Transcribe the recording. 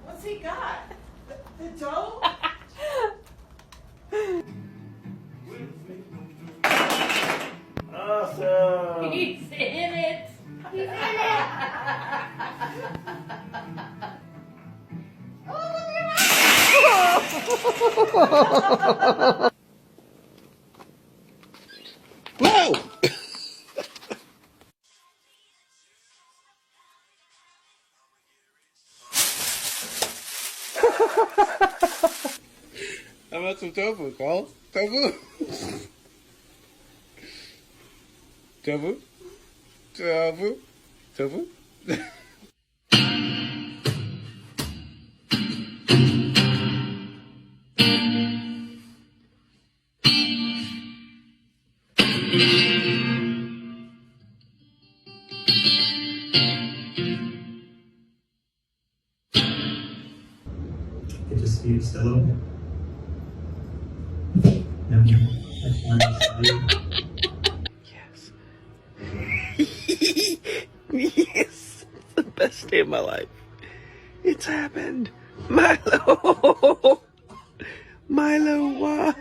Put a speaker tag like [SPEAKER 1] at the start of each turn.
[SPEAKER 1] What's he got? The dough?
[SPEAKER 2] Awesome!
[SPEAKER 3] He's in it. He's in it.
[SPEAKER 2] Whoa! How about some tofu, Carl? Tofu? Tofu? Tofu? Tofu?
[SPEAKER 4] It just speeds still open. No, that's one side.
[SPEAKER 2] Yes, it's the best day of my life. It's happened. Milo! Milo, why?